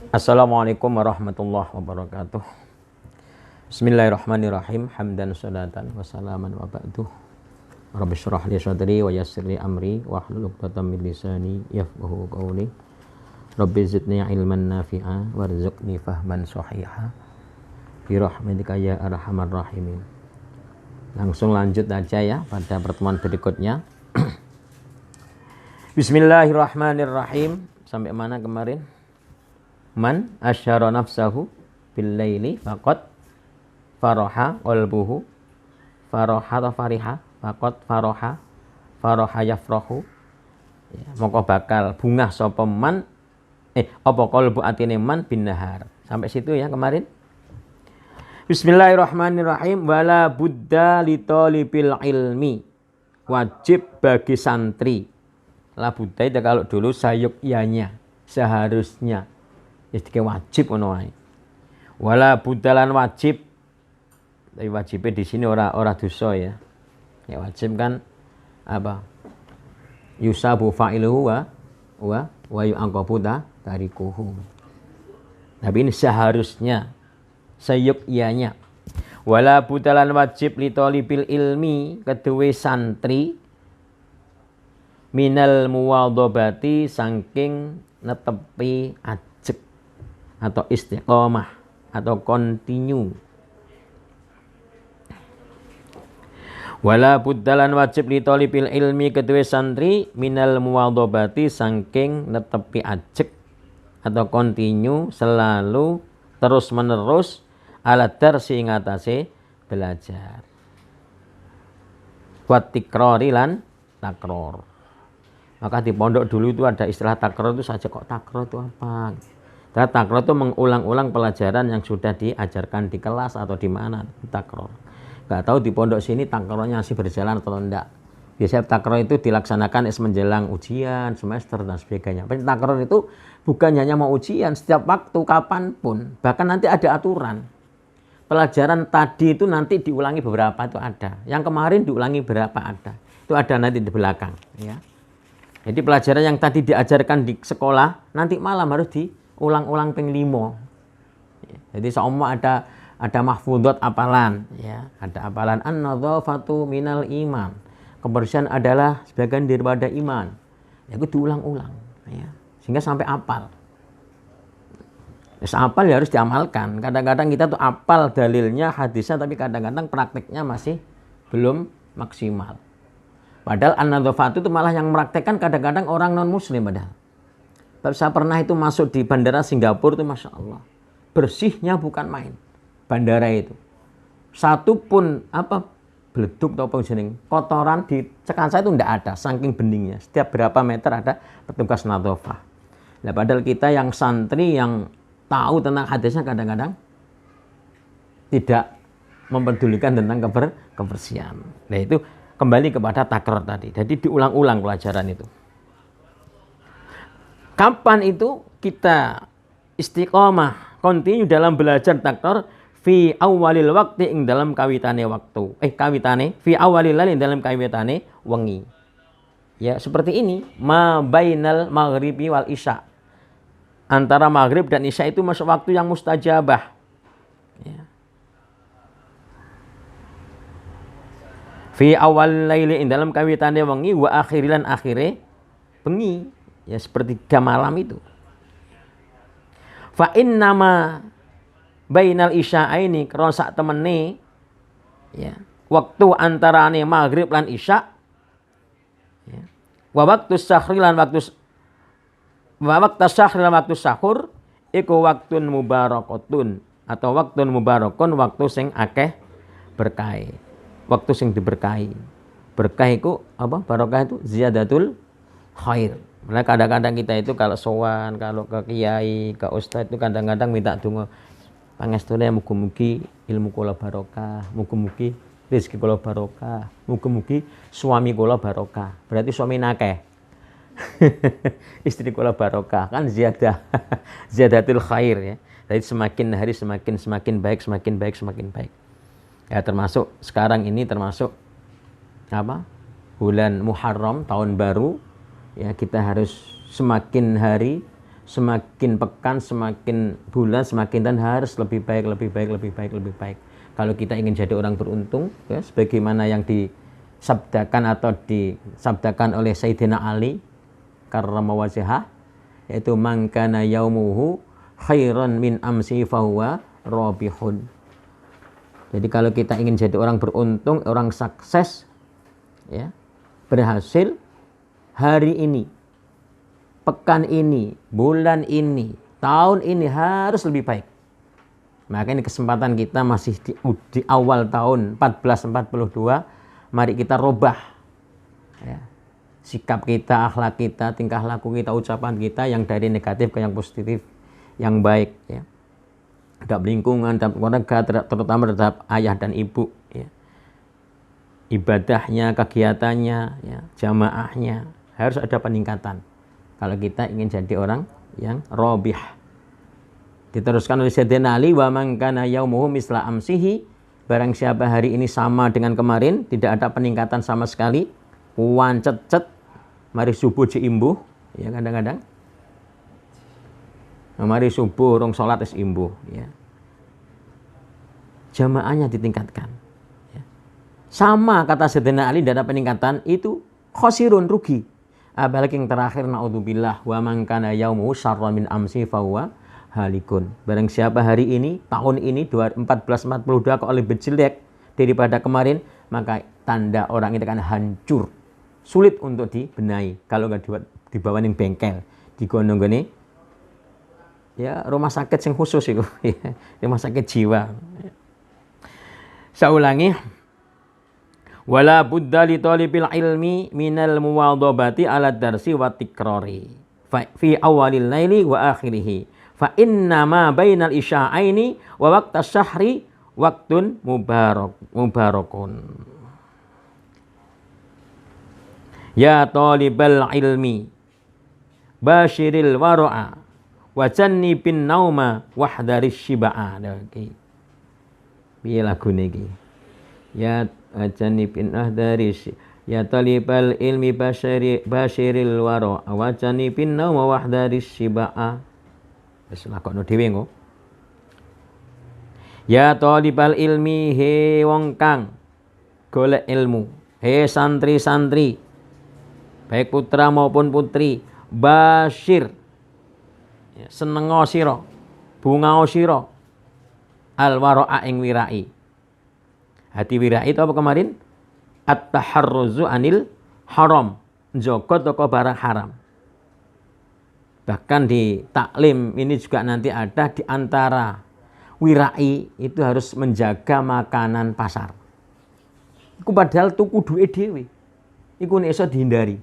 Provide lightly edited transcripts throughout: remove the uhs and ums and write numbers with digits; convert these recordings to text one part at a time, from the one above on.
Assalamualaikum warahmatullahi wabarakatuh. Bismillahirrahmanirrahim. Hamdan salatan wa salaman wa ba'du. Rabbi syrah li sadri wa yassir li amri wa hlul 'uqdatam min lisani yafqahu qawli. Rabbi zidni ilman nafi'a warzuqni fahman shahiha. Bi rahmatika ya arhamar rahimin. Langsung lanjut aja ya pada pertemuan berikutnya. Bismillahirrahmanirrahim. Sampai mana kemarin? Man asyara nafsahu bil laili faqad faraha qalbuhu faraha atau fariha faqad faraha yafrahu ya, moko bakal bungah sapa man apa qalbu atine man bin nahar. Sampai situ ya kemarin. Bismillahirrahmanirrahim. Wala budda li talibil ilmi, wajib bagi santri. La budda itu kalau dulu sayukyanya, seharusnya jadi wajib ono wae. Wala budalan wajib. Tapi wajibnya di sini ora dosa ya. Ya wajib kan apa? Yusabu fa'iluhu wa yu'aqabu tarikuhu. Tapi ini seharusnya, sayukyanya. Wala budalan wajib li talibil ilmi kedue santri minal muwadhabati saking netepi atau istiqomah atau continue. Wala buddalan wajib li talibil ilmi kedua santri minal muwadhabati saking netepi ajek atau continue selalu terus menerus ala darsi ngatasé belajar. Wa tikrari lan takror. Maka di pondok dulu itu ada istilah takror itu saja. Kok takror itu apa? Takror itu mengulang-ulang pelajaran yang sudah diajarkan di kelas atau di mana. Takror. Gak tahu di pondok sini takrornya masih berjalan atau tidak. Biasanya takror itu dilaksanakan menjelang ujian, semester dan sebagainya. Takror itu bukan hanya mau ujian, setiap waktu, kapanpun. Bahkan nanti ada aturan. Pelajaran tadi itu nanti diulangi beberapa itu ada. Yang kemarin diulangi berapa ada. Itu ada nanti di belakang. Ya. Jadi pelajaran yang tadi diajarkan di sekolah, nanti malam harus diulang-ulang ping 5. Jadi seumpama ada mahfudhat apalan, ya. Ada apalan an-nadzafatu minal iman. Kebersihan adalah sebagian daripada iman. Ya itu diulang-ulang, ya. Sehingga sampai apal. Apal ya harus diamalkan. Kadang-kadang kita tuh apal dalilnya, hadisnya, tapi kadang-kadang prakteknya masih belum maksimal. Padahal an-nadzafatu itu malah yang mempraktekkan kadang-kadang orang non-muslim padahal. Tapi saya pernah itu masuk di bandara Singapura itu Masya Allah. Bersihnya bukan main. Bandara itu. Satu pun beleduk atau jening kotoran di cekan saya itu tidak ada. Saking beningnya. Setiap berapa meter ada petugas nadzafah. Nah, padahal kita yang santri yang tahu tentang hadisnya kadang-kadang tidak mempedulikan tentang kebersihan. Nah itu kembali kepada takror tadi. Jadi diulang-ulang pelajaran itu. Kapan itu kita istiqomah, continue dalam belajar takror fi awalil waqti ing dalam kawitane waktu. Fi awalil lail dalam kawitane wengi. Ya, seperti ini, ma bainal maghribi wal isya. Antara maghrib dan isya itu masuk waktu yang mustajabah. Ya. Fi awal laili ing dalam kawitane wengi wa akhirilan akhire bengi, ya sepertiga malam itu. Fa innama bainal isya'aini karo sak temene ya waktu antarane maghrib lan isya ya wa waktu sahri lan waktu sahur iku waktun mubarakatun atau waktun mubarakun waktu sing akeh berkahe. Waktu sing diberkahi. Berkah itu apa? Barokah itu ziyadatul khair. Nah, kadang-kadang kita itu kalau sowan, kalau ke kiai, ke ustaz itu kadang-kadang minta donga pangestune mugi-mugi ilmu kula barokah, mugi-mugi rezeki kula barokah, mugi-mugi suami kula barokah. Berarti suami akeh. Istri kula barokah kan ziyadatul khair ya. Jadi semakin hari semakin baik. Ya termasuk sekarang ini termasuk bulan Muharram tahun baru ya, kita harus semakin hari semakin pekan, semakin bulan, semakin dan harus lebih baik, lebih baik, lebih baik, lebih baik. Kalau kita ingin jadi orang beruntung, ya, sebagaimana yang disabdakan atau disabdakan oleh Sayyidina Ali karramallahu wajhah, yaitu man kana yaumuhu khairan min amsi fahuwa rabihun. Jadi kalau kita ingin jadi orang beruntung, orang sukses, ya, berhasil, hari ini, pekan ini, bulan ini, tahun ini harus lebih baik. Maka ini kesempatan kita masih di awal tahun 1442, mari kita rubah, ya, sikap kita, akhlak kita, tingkah laku kita, ucapan kita yang dari negatif ke yang positif, yang baik, ya. Terhadap lingkungan, terhadap keluarga, terutama terhadap ayah dan ibu, ya. Ibadahnya, kegiatannya, ya, jamaahnya harus ada peningkatan kalau kita ingin jadi orang yang robih. Diteruskan oleh Sayyidina Ali, wa man kana yaumuhu misla amsihi, barang siapa hari ini sama dengan kemarin, tidak ada peningkatan sama sekali, wancet-cet, mari subuh diimbuh, ya, kadang-kadang mari subuh rong salat is imbuh, ya. Jamaahnya ditingkatkan, ya. Sama kata Sayyidina Ali, tidak ada peningkatan, itu khosirun, rugi. Apalagi yang terakhir, naudzubillah, wa man kana yaumuhu syarra min amsi fahuwa halikun. Barang siapa hari ini, tahun ini 1442 kok lebih jelek daripada kemarin, maka tanda orang itu akan hancur, sulit untuk dibenahi. Kalau nggak dibawa ning bengkel, digondong-gone, ya, rumah sakit yang khusus itu, rumah sakit jiwa. Saya ulangi, wala budda li talibil ilmi minal muwadhabati ala darsi wa tikrari fi awalil laili wa akhirih fa inna ma bainal isya'aini wa waqtas syahri waqtun mubarakun. Ya talibal ilmi basyiril wara'a wa jannibin nauma wahdarish shiba'a. Piye lagune iki? Ya janibin ahdaris, ya talibal ilmi basyiril wara wa janibin nauma wahdaris shiba'a. Wis lakokno dhewe engko. Ya talibal ilmi, he wong kang golek ilmu, he santri-santri baik putra maupun putri, basyir, ya, senengo sira, bungao sira, al wara'a ing wirai. Hati wirai itu apa kemarin? At-taharruzu anil haram, njogo toko barang haram. Bahkan di taklim ini juga nanti ada di antara wirai itu harus menjaga makanan pasar. Iku padahal tuku duwe dhewe. Iku nek iso dihindari.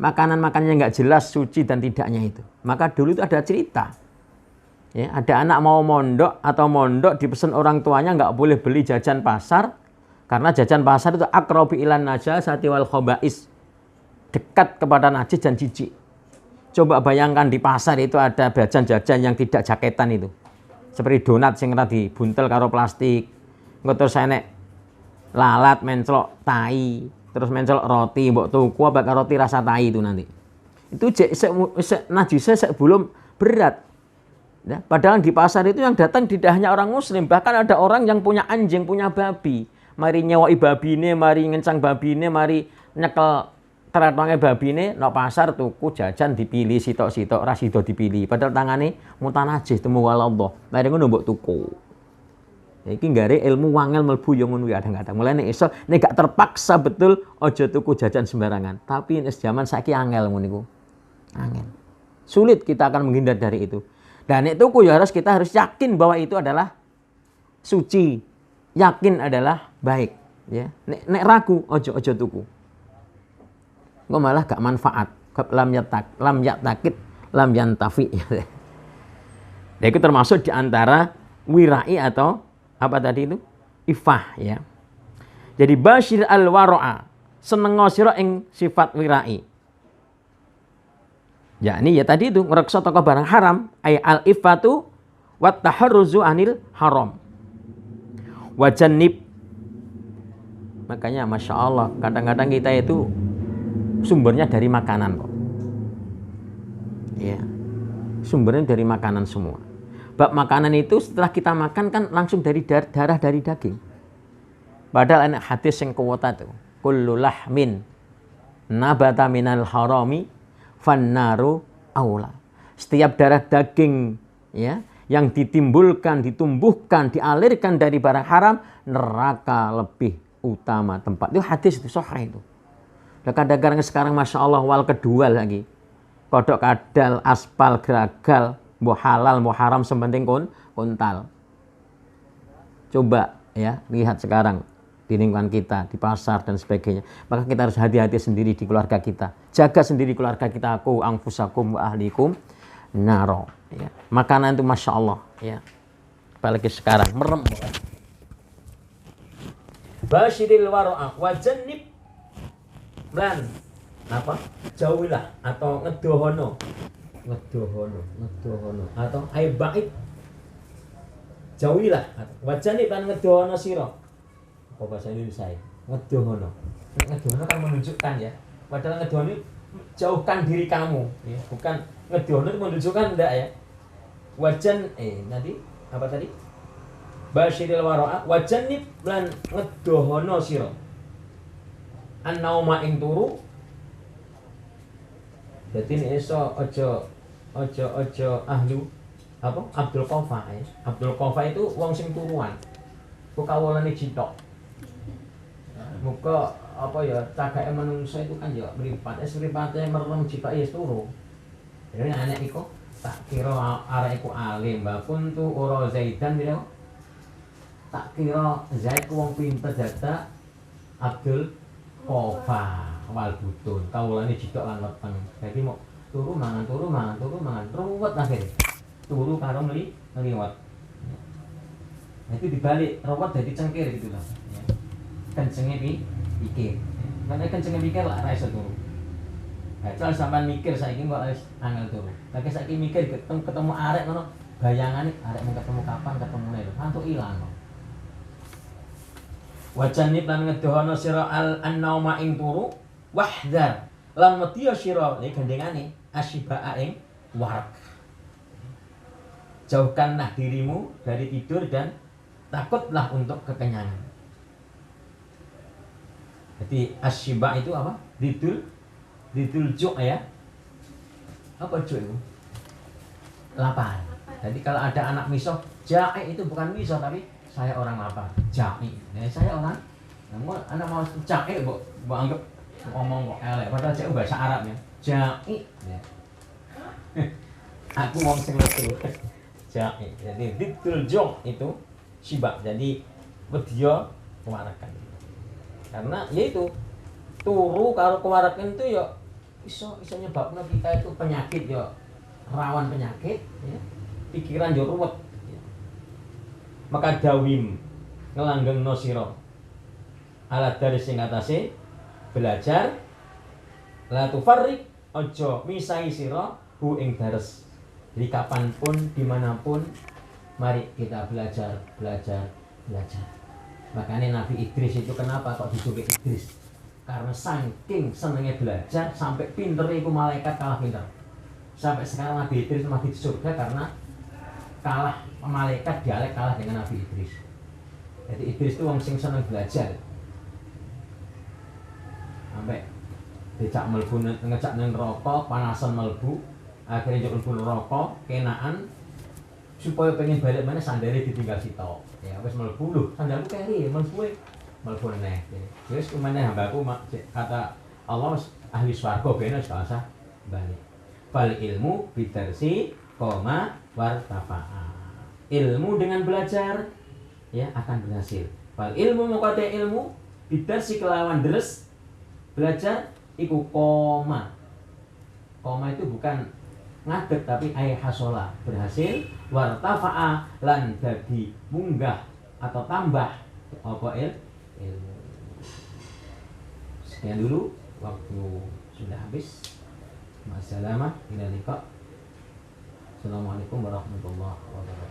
Makanan-makanan yang enggak jelas suci dan tidaknya itu. Maka dulu itu ada cerita. Ya, ada anak mau mondok atau mondok dipesan orang tuanya nggak boleh beli jajan pasar karena jajan pasar itu aqrabu ilan najasati wal khaba'is, dekat kepada najis dan jijik. Coba bayangkan di pasar itu ada jajan-jajan yang tidak jaketan itu, seperti donat sing ora dibuntel karo plastik, engko terus enek lalat mencelok tai, terus mencelok roti mbok tuku apa roti rasa tai itu nanti. Itu najisnya belum berat. Ya, padahal di pasar itu yang datang tidak hanya orang muslim, bahkan ada orang yang punya anjing, punya babi. Mari nyewai babine, mari ngencang babine, mari nyekel teratwange babine, no pasar tuku jajan dipilih sitok-sitok ra sida dipilih. Padahal tangane mutan najis temu walallah. Mari ngono mbok tuku. Iki nggare ilmu wangel mlebu yo ngono kadang-kadang. Mulane iso nek gak terpaksa betul aja tuku jajan sembarangan. Tapi nek zaman saiki angel ngono niku. Angel. Sulit kita akan menghindar dari itu. Dan itu kita harus yakin bahwa itu adalah suci, yakin adalah baik. Ya, nek ragu, ojo tuku. Engko malah gak manfaat. Lam yaktakit, lam yantafi. Ya, itu termasuk di antara wirai atau apa tadi itu? Ifah, ya. Jadi basyir al-wara'a, senengo sira ing sifat wirai. Ya ini ya tadi itu ngreksa toko barang haram, ay al-ifatu wat taharruzu anil haram. Wajannib. Makanya Masya Allah, kadang-kadang kita itu sumbernya dari makanan kok. Ya. Sumbernya dari makanan semua. Bab makanan itu setelah kita makan kan langsung dari darah dari daging. Padahal ada hadis yang kuwata itu. Kullu lahmin nabata minal harami fannaru aula. Setiap darah daging ya yang ditimbulkan, ditumbuhkan, dialirkan dari barang haram, neraka lebih utama tempat. Itu hadis itu sahih itu. Dan kadang-kadang sekarang Masya Allah wal kedua lagi. Kodok kadal, aspal, geragal, mau halal, mau haram, sepenting kuntal. Coba ya, lihat sekarang di lingkungan kita, di pasar dan sebagainya. Maka kita harus hati-hati sendiri di keluarga kita. Jaga sendiri keluarga kita, aku anfusakum wa ahlikum naro. Ya. Makanan itu Masya Allah. Ya. Apalagi sekarang, merem. Basyiril waro'ah wa jannib lan apa? Jauhilah atau ngedohono atau aibaid. Jauhilah wa jannib lan ngedohono sira. Apa bahasa Indonesia? Ngedohono. Ngedohono kan menunjukkan ya. Padahal ngedohono jauhkan diri kamu, ya. Bukan ngedohono menunjukkan enggak ya. Wajan nanti apa tadi? Basyiril waro'ah wajanib lan ngedohono sira. An-nauma ing turu. Dadi nek iso aja ahlu apa? Abdul Qafa ya. Abdul Qafa itu wong sing turuan. Ku kawulane jitok. Muga apa ya cagake manungsa itu kan ya mripat. Mripate merem jitok ya turu. Jadi anak iku tak kira arek iku alim, mbak pun tu ora Zaidan bila tak kira Zaid ku wong pinter data Abdul Qafa wal butun kawulane jitok lan weteng. Dadi mau turu mangan ruwet akhirnya. Turu karo ngliwat. Nah, itu dibalik ruwet dadi cengkir gitu lah. Ya. Kencenge pikir. Karena kencenge pikir lah ra iso turu. Nah, kalau sampean mikir saiki kok wis angel turu. Lagi saiki mikir ketemu arek ngono, bayangane arek mau ketemu kapan ketemune lho. Antuk ilang kok. Wajanib lan ngedohono sira an-nauma ing turu wahdar lan medya sira iki gandengane asyiba'a ing warak. Jauhkanlah dirimu dari tidur dan takutlah untuk kekenyangan. Jadi asyiba itu apa? Didul juk ya. Apa juk itu? Lapar. Jadi kalau ada anak miso, ja'i itu bukan miso tapi saya orang lapar. Ja'i. Nah, saya orang namun anak mau ja'i mbok anggap ngomong kok elek padahal ja'i bahasa Arab ya. Ja'i. Ya. Aku mau sing letu. Ja'i. Jadi didul juk itu syiba. Jadi wedya kewarakan. Karena yaitu turu karo kewarakan itu ya iso nyebabna kita itu penyakit ya rawan penyakit ya. Pikiran yo ruwet ya. Maka dawim ngelanggengno sira ala dari sing atase belajar la tufarrik aja misahi sira hu ing dares. Jadi kapanpun dimanapun mari kita belajar. Makanya Nabi Idris itu kenapa kok dijuluki Idris? Karena saking senengnya belajar sampai pinter itu malaikat kalah pinter. Sampai sekarang Nabi Idris masih di surga karena kalah malaikat dialek kalah dengan Nabi Idris. Jadi Idris itu wong sing seneng belajar. Sampai dijak mlebu ngejak nang neraka, panasan mlebu, akhirnya njok mlebu neraka, kenaan supaya pengen balik mana sandare ditinggal sitok. Ya wis mlebu lho, sandalku keri mlebu neh. Wis kemana hambaku kata Allah ahli swarga ben wis gak usah balik. Fal ilmu bidarsi koma wartafa'a. Ilmu dengan belajar ya akan berhasil. Fal ilmu mukate ilmu bidarsi kelawan deres belajar iku koma. Koma itu bukan ngadeg tapi ay hasola berhasil wartafa'a lan dadi munggah atau tambah apa ilmu. Sekian dulu waktu sudah habis. Assalamualaikum warahmatullahi wabarakatuh.